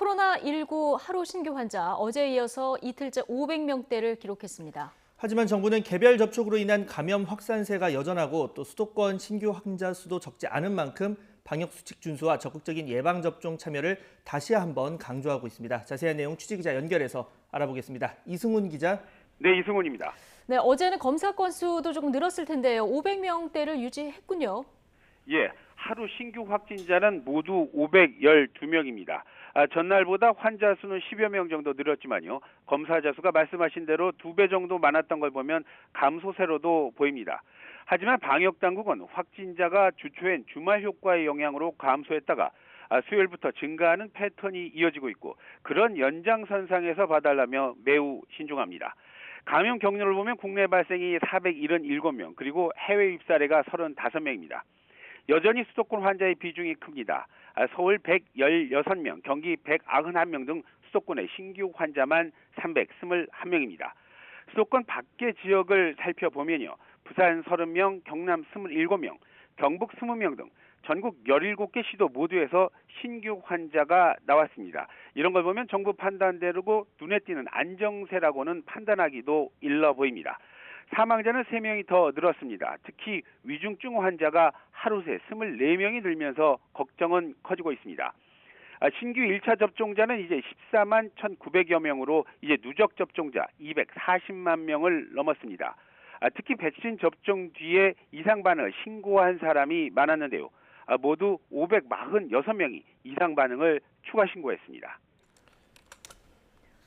코로나19 하루 신규 환자 어제에 이어서 이틀째 500명대를 기록했습니다. 하지만 정부는 개별 접촉으로 인한 감염 확산세가 여전하고 또 수도권 신규 확진자 수도 적지 않은 만큼 방역수칙 준수와 적극적인 예방접종 참여를 다시 한번 강조하고 있습니다. 자세한 내용 취재기자 연결해서 알아보겠습니다. 이승훈 기자. 네, 이승훈입니다. 네, 어제는 검사 건수도 조금 늘었을 텐데요. 500명대를 유지했군요. 예, 하루 신규 확진자는 모두 512명입니다. 전날보다 환자 수는 10여 명 정도 늘었지만요. 검사자 수가 말씀하신 대로 2배 정도 많았던 걸 보면 감소세로도 보입니다. 하지만 방역당국은 확진자가 주초엔 주말 효과의 영향으로 감소했다가 수요일부터 증가하는 패턴이 이어지고 있고 그런 연장선상에서 봐달라며 매우 신중합니다. 감염 경로를 보면 국내 발생이 477명 그리고 해외 입 사례가 35명입니다. 여전히 수도권 환자의 비중이 큽니다. 서울 116명, 경기 191명 등 수도권의 신규 환자만 321명입니다. 수도권 밖의 지역을 살펴보면요. 부산 30명, 경남 27명, 경북 20명 등 전국 17개 시도 모두에서 신규 환자가 나왔습니다. 이런 걸 보면 정부 판단대로고 눈에 띄는 안정세라고는 판단하기도 일러 보입니다. 사망자는 3명이 더 늘었습니다. 특히 위중증 환자가 하루 새 24명이 늘면서 걱정은 커지고 있습니다. 신규 1차 접종자는 이제 14만 1,900여 명으로 이제 누적 접종자 240만 명을 넘었습니다. 특히 백신 접종 뒤에 이상 반응을 신고한 사람이 많았는데요. 모두 546명이 이상 반응을 추가 신고했습니다.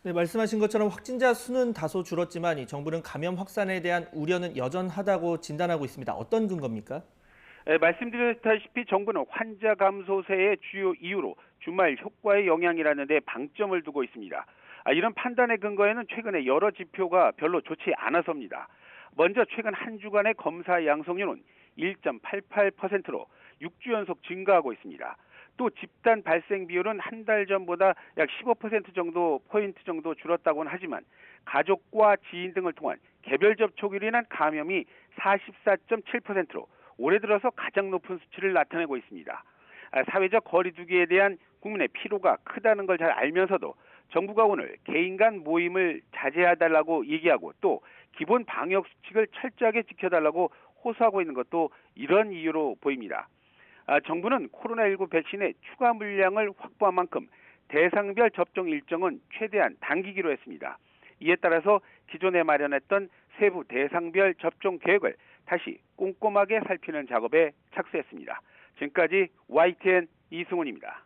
네, 말씀하신 것처럼 확진자 수는 다소 줄었지만 이 정부는 감염 확산에 대한 우려는 여전하다고 진단하고 있습니다. 어떤 근거입니까? 말씀드렸다시피 정부는 환자 감소세의 주요 이유로 주말 효과의 영향이라는 데 방점을 두고 있습니다. 이런 판단의 근거에는 최근에 여러 지표가 별로 좋지 않아서입니다. 먼저 최근 한 주간의 검사 양성률은 1.88%로 6주 연속 증가하고 있습니다. 또 집단 발생 비율은 한 달 전보다 약 15% 정도 포인트 정도 줄었다고는 하지만 가족과 지인 등을 통한 개별 접촉으로 인한 감염이 44.7%로 올해 들어서 가장 높은 수치를 나타내고 있습니다. 사회적 거리두기에 대한 국민의 피로가 크다는 걸 잘 알면서도 정부가 오늘 개인 간 모임을 자제해달라고 얘기하고 또 기본 방역 수칙을 철저하게 지켜달라고 호소하고 있는 것도 이런 이유로 보입니다. 정부는 코로나19 백신의 추가 물량을 확보한 만큼 대상별 접종 일정은 최대한 당기기로 했습니다. 이에 따라서 기존에 마련했던 세부 대상별 접종 계획을 다시 꼼꼼하게 살피는 작업에 착수했습니다. 지금까지 YTN 이승훈입니다.